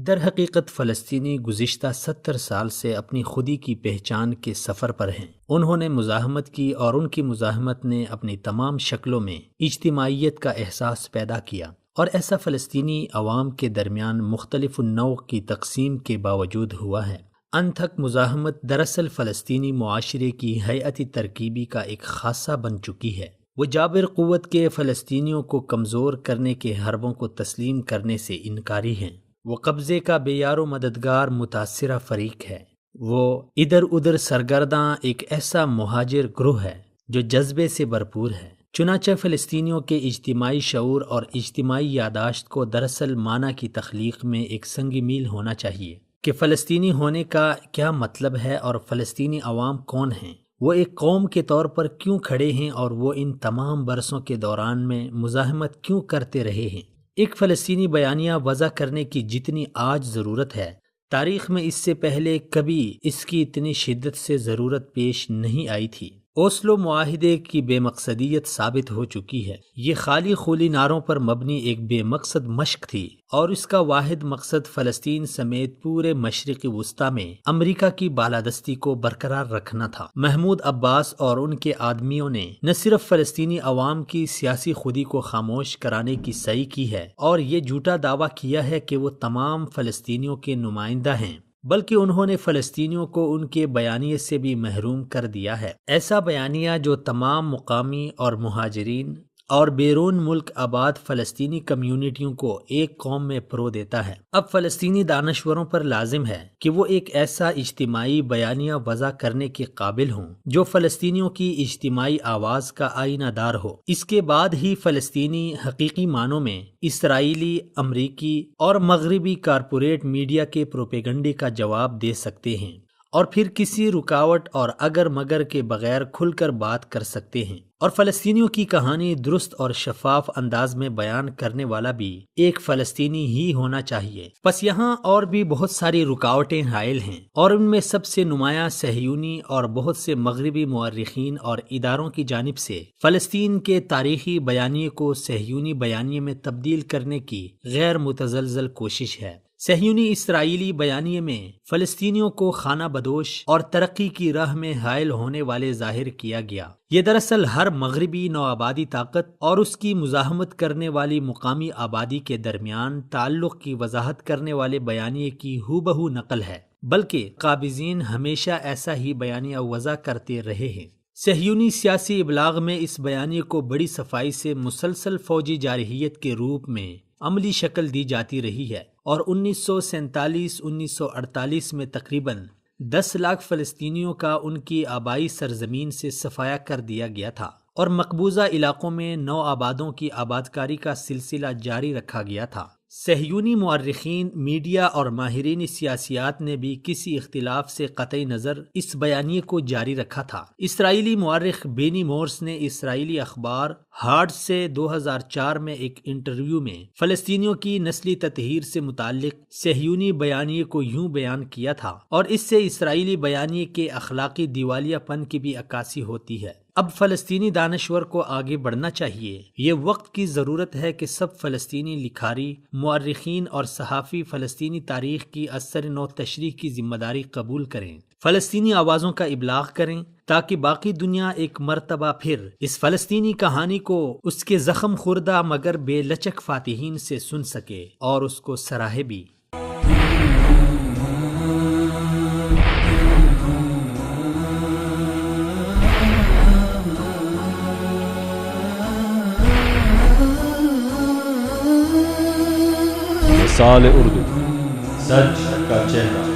در حقیقت فلسطینی گزشتہ 70 سال سے اپنی خودی کی پہچان کے سفر پر ہیں۔ انہوں نے مزاحمت کی اور ان کی مزاحمت نے اپنی تمام شکلوں میں اجتماعیت کا احساس پیدا کیا، اور ایسا فلسطینی عوام کے درمیان مختلف النوع کی تقسیم کے باوجود ہوا ہے۔ انتھک مزاحمت دراصل فلسطینی معاشرے کی ہیئتی ترکیبی کا ایک خاصہ بن چکی ہے۔ وہ جابر قوت کے فلسطینیوں کو کمزور کرنے کے حربوں کو تسلیم کرنے سے انکاری ہیں۔ وہ قبضے کا بے یار و مددگار متاثرہ فریق ہے۔ وہ ادھر ادھر سرگرداں ایک ایسا مہاجر گروہ ہے جو جذبے سے بھرپور ہے۔ چنانچہ فلسطینیوں کے اجتماعی شعور اور اجتماعی یادداشت کو دراصل معنی کی تخلیق میں ایک سنگ میل ہونا چاہیے کہ فلسطینی ہونے کا کیا مطلب ہے اور فلسطینی عوام کون ہیں، وہ ایک قوم کے طور پر کیوں کھڑے ہیں اور وہ ان تمام برسوں کے دوران میں مزاحمت کیوں کرتے رہے ہیں۔ ایک فلسطینی بیانیہ وضع کرنے کی جتنی آج ضرورت ہے، تاریخ میں اس سے پہلے کبھی اس کی اتنی شدت سے ضرورت پیش نہیں آئی تھی۔ اوسلو معاہدے کی بے مقصدیت ثابت ہو چکی ہے۔ یہ خالی خولی نعروں پر مبنی ایک بے مقصد مشق تھی، اور اس کا واحد مقصد فلسطین سمیت پورے مشرق وسطی میں امریکہ کی بالادستی کو برقرار رکھنا تھا۔ محمود عباس اور ان کے آدمیوں نے نہ صرف فلسطینی عوام کی سیاسی خودی کو خاموش کرانے کی سعی کی ہے اور یہ جھوٹا دعویٰ کیا ہے کہ وہ تمام فلسطینیوں کے نمائندہ ہیں، بلکہ انہوں نے فلسطینیوں کو ان کے بیانیے سے بھی محروم کر دیا ہے۔ ایسا بیانیہ جو تمام مقامی اور مہاجرین اور بیرون ملک آباد فلسطینی کمیونٹیوں کو ایک قوم میں پرو دیتا ہے۔ اب فلسطینی دانشوروں پر لازم ہے کہ وہ ایک ایسا اجتماعی بیانیہ وضع کرنے کے قابل ہوں جو فلسطینیوں کی اجتماعی آواز کا آئینہ دار ہو۔ اس کے بعد ہی فلسطینی حقیقی معنوں میں اسرائیلی، امریکی اور مغربی کارپوریٹ میڈیا کے پروپیگنڈے کا جواب دے سکتے ہیں، اور پھر کسی رکاوٹ اور اگر مگر کے بغیر کھل کر بات کر سکتے ہیں، اور فلسطینیوں کی کہانی درست اور شفاف انداز میں بیان کرنے والا بھی ایک فلسطینی ہی ہونا چاہیے۔ پس یہاں اور بھی بہت ساری رکاوٹیں حائل ہیں، اور ان میں سب سے نمایاں صہیونی اور بہت سے مغربی مورخین اور اداروں کی جانب سے فلسطین کے تاریخی بیانیے کو صہیونی بیانیے میں تبدیل کرنے کی غیر متزلزل کوشش ہے۔ صہیونی اسرائیلی بیانیے میں فلسطینیوں کو خانہ بدوش اور ترقی کی راہ میں حائل ہونے والے ظاہر کیا گیا۔ یہ دراصل ہر مغربی نوآبادی طاقت اور اس کی مزاحمت کرنے والی مقامی آبادی کے درمیان تعلق کی وضاحت کرنے والے بیانیے کی ہو بہو نقل ہے، بلکہ قابضین ہمیشہ ایسا ہی بیانیہ وضع کرتے رہے ہیں۔ صہیونی سیاسی ابلاغ میں اس بیانیے کو بڑی صفائی سے مسلسل فوجی جارحیت کے روپ میں عملی شکل دی جاتی رہی ہے، اور 1947-1948 میں تقریباً 10 لاکھ فلسطینیوں کا ان کی آبائی سرزمین سے صفایا کر دیا گیا تھا، اور مقبوضہ علاقوں میں نو آبادوں کی آبادکاری کا سلسلہ جاری رکھا گیا تھا۔ صہیونی مورخین، میڈیا اور ماہرین سیاسیات نے بھی کسی اختلاف سے قطعی نظر اس بیانیے کو جاری رکھا تھا۔ اسرائیلی مورخ بینی مورس نے اسرائیلی اخبار ہارڈ سے 2004 میں ایک انٹرویو میں فلسطینیوں کی نسلی تطہیر سے متعلق صہیونی بیانیے کو یوں بیان کیا تھا، اور اس سے اسرائیلی بیانیے کے اخلاقی دیوالیہ پن کی بھی عکاسی ہوتی ہے۔ اب فلسطینی دانشور کو آگے بڑھنا چاہیے۔ یہ وقت کی ضرورت ہے کہ سب فلسطینی لکھاری، مورخین اور صحافی فلسطینی تاریخ کی اثر نو تشریح کی ذمہ داری قبول کریں، فلسطینی آوازوں کا ابلاغ کریں، تاکہ باقی دنیا ایک مرتبہ پھر اس فلسطینی کہانی کو اس کے زخم خوردہ مگر بے لچک فاتحین سے سن سکے اور اس کو سراہے بھی۔ مثال اردو، سچ کا چہرہ۔